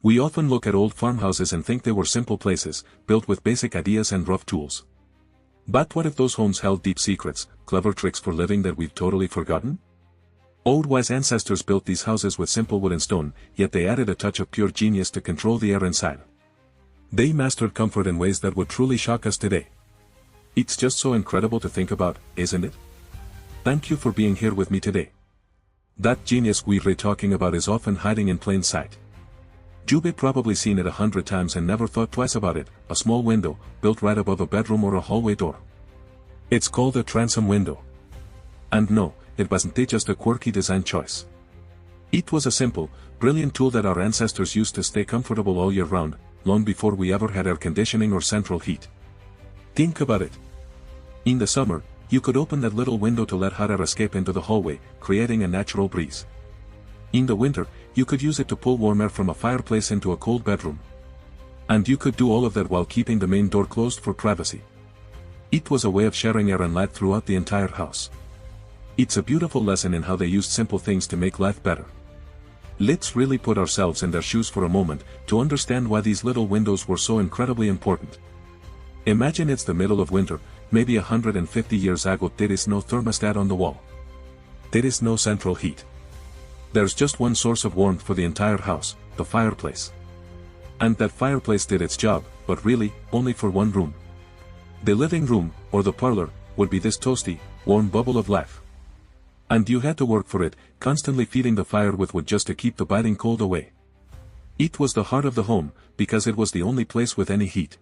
We often look at old farmhouses and think they were simple places, built with basic ideas and rough tools. But what if those homes held deep secrets, clever tricks for living that we've totally forgotten? Old wise ancestors built these houses with simple wood and stone, yet they added a touch of pure genius to control the air inside. They mastered comfort in ways that would truly shock us today. It's just so incredible to think about, isn't it? Thank you for being here with me today. That genius we're talking about is often hiding in plain sight. You've probably seen it 100 times and never thought twice about it, a small window, built right above a bedroom or a hallway door. It's called a transom window. And no, it wasn't just a quirky design choice. It was a simple, brilliant tool that our ancestors used to stay comfortable all year round, long before we ever had air conditioning or central heat. Think about it. In the summer, you could open that little window to let hot air escape into the hallway, creating a natural breeze. In the winter, you could use it to pull warm air from a fireplace into a cold bedroom. And you could do all of that while keeping the main door closed for privacy. It was a way of sharing air and light throughout the entire house. It's a beautiful lesson in how they used simple things to make life better. Let's really put ourselves in their shoes for a moment, to understand why these little windows were so incredibly important. Imagine it's the middle of winter, maybe 150 years ago. There is no thermostat on the wall. There is no central heat. There's just one source of warmth for the entire house, the fireplace. And that fireplace did its job, but really, only for one room. The living room, or the parlor, would be this toasty, warm bubble of life. And you had to work for it, constantly feeding the fire with wood just to keep the biting cold away. It was the heart of the home, because it was the only place with any heat.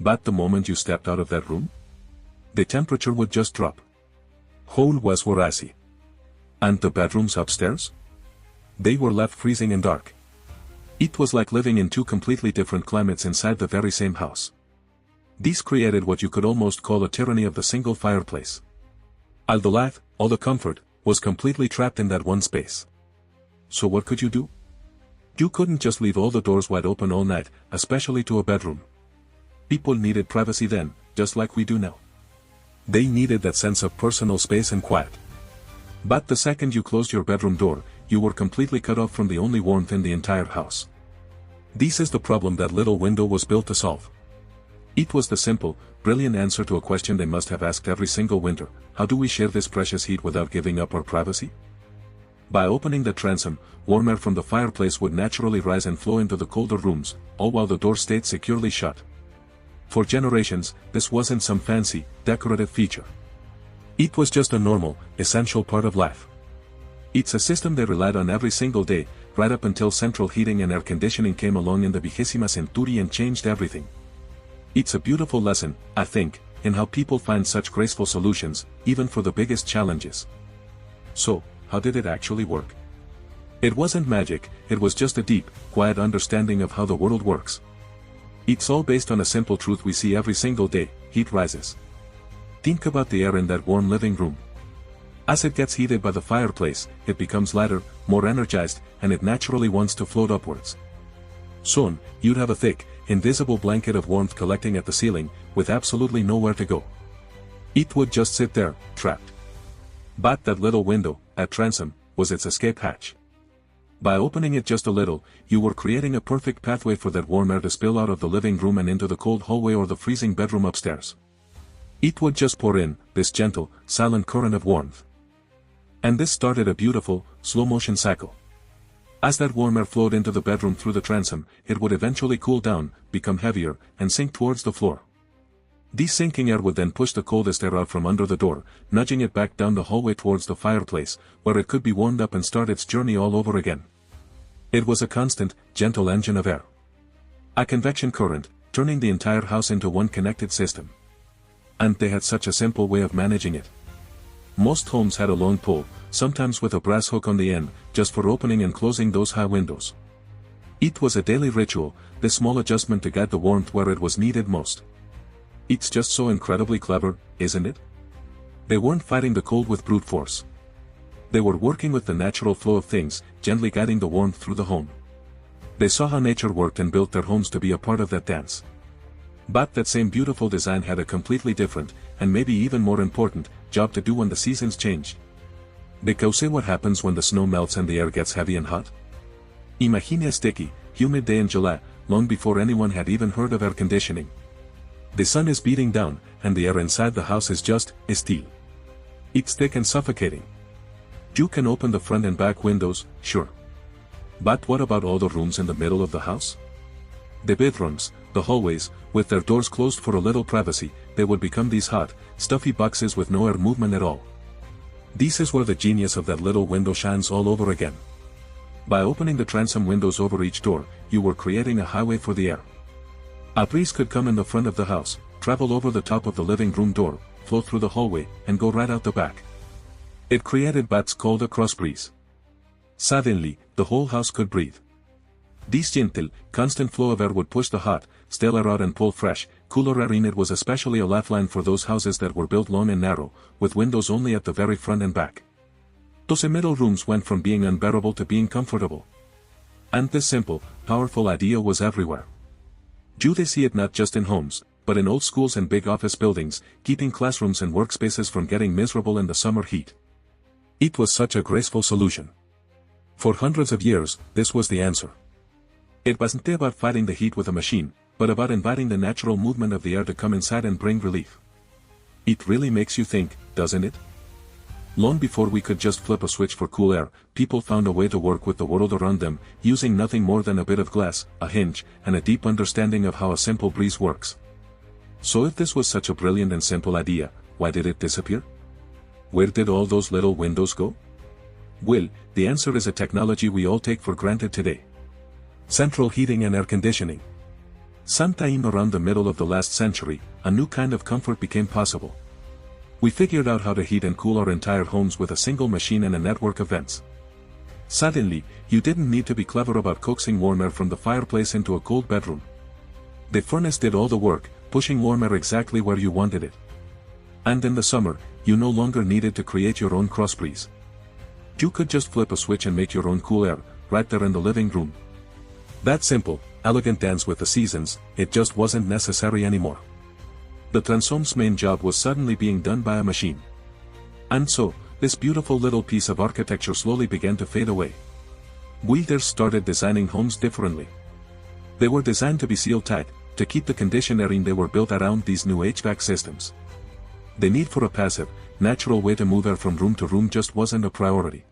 But the moment you stepped out of that room, the temperature would just drop. Whole was were icy. And the bedrooms upstairs? They were left freezing and dark. It was like living in two completely different climates inside the very same house. This created what you could almost call a tyranny of the single fireplace. All the life, all the comfort, was completely trapped in that one space. So what could you do? You couldn't just leave all the doors wide open all night, especially to a bedroom. People needed privacy then, just like we do now. They needed that sense of personal space and quiet. But the second you closed your bedroom door, you were completely cut off from the only warmth in the entire house. This is the problem that little window was built to solve. It was the simple, brilliant answer to a question they must have asked every single winter: how do we share this precious heat without giving up our privacy? By opening the transom, warm air from the fireplace would naturally rise and flow into the colder rooms, all while the door stayed securely shut. For generations, this wasn't some fancy, decorative feature. It was just a normal, essential part of life. It's a system they relied on every single day, right up until central heating and air conditioning came along in the 20th century and changed everything. It's a beautiful lesson, I think, in how people find such graceful solutions, even for the biggest challenges. So, how did it actually work? It wasn't magic, it was just a deep, quiet understanding of how the world works. It's all based on a simple truth we see every single day: heat rises. Think about the air in that warm living room. As it gets heated by the fireplace, it becomes lighter, more energized, and it naturally wants to float upwards. Soon, you'd have a thick, invisible blanket of warmth collecting at the ceiling, with absolutely nowhere to go. It would just sit there, trapped. But that little window, at transom, was its escape hatch. By opening it just a little, you were creating a perfect pathway for that warm air to spill out of the living room and into the cold hallway or the freezing bedroom upstairs. It would just pour in, this gentle, silent current of warmth. And this started a beautiful, slow-motion cycle. As that warm air flowed into the bedroom through the transom, it would eventually cool down, become heavier, and sink towards the floor. This sinking air would then push the coldest air out from under the door, nudging it back down the hallway towards the fireplace, where it could be warmed up and start its journey all over again. It was a constant, gentle engine of air. A convection current, turning the entire house into one connected system. And they had such a simple way of managing it. Most homes had a long pole, sometimes with a brass hook on the end, just for opening and closing those high windows. It was a daily ritual, this small adjustment to guide the warmth where it was needed most. It's just so incredibly clever, isn't it? They weren't fighting the cold with brute force. They were working with the natural flow of things, gently guiding the warmth through the home. They saw how nature worked and built their homes to be a part of that dance. But that same beautiful design had a completely different, and maybe even more important, job to do when the seasons changed. Because see what happens when the snow melts and the air gets heavy and hot? Imagine a sticky, humid day in July, long before anyone had even heard of air conditioning. The sun is beating down, and the air inside the house is just steel. It's thick and suffocating. You can open the front and back windows, sure. But what about all the rooms in the middle of the house? The bedrooms, the hallways, with their doors closed for a little privacy, they would become these hot, stuffy boxes with no air movement at all. This is where the genius of that little window shines all over again. By opening the transom windows over each door, you were creating a highway for the air. A breeze could come in the front of the house, travel over the top of the living room door, flow through the hallway, and go right out the back. It created what's called a cross breeze. Suddenly, the whole house could breathe. This gentle, constant flow of air would push the hot, stale air out and pull fresh, cooler air in. It was especially a lifeline for those houses that were built long and narrow, with windows only at the very front and back. Those middle rooms went from being unbearable to being comfortable. And this simple, powerful idea was everywhere. You see it not just in homes, but in old schools and big office buildings, keeping classrooms and workspaces from getting miserable in the summer heat. It was such a graceful solution. For hundreds of years, this was the answer. It wasn't about fighting the heat with a machine, but about inviting the natural movement of the air to come inside and bring relief. It really makes you think, doesn't it? Long before we could just flip a switch for cool air, people found a way to work with the world around them, using nothing more than a bit of glass, a hinge, and a deep understanding of how a simple breeze works. So if this was such a brilliant and simple idea, why did it disappear? Where did all those little windows go? Well, the answer is a technology we all take for granted today. Central heating and air conditioning. Sometime around the middle of the last century, a new kind of comfort became possible. We figured out how to heat and cool our entire homes with a single machine and a network of vents. Suddenly, you didn't need to be clever about coaxing warm air from the fireplace into a cold bedroom. The furnace did all the work, pushing warm air exactly where you wanted it. And in the summer, you no longer needed to create your own cross breeze. You could just flip a switch and make your own cool air, right there in the living room. That simple, elegant dance with the seasons, it just wasn't necessary anymore. The transom's main job was suddenly being done by a machine. And so, this beautiful little piece of architecture slowly began to fade away. Builders started designing homes differently. They were designed to be sealed tight, to keep the conditioned air in. They were built around these new HVAC systems. The need for a passive, natural way to move air from room to room just wasn't a priority.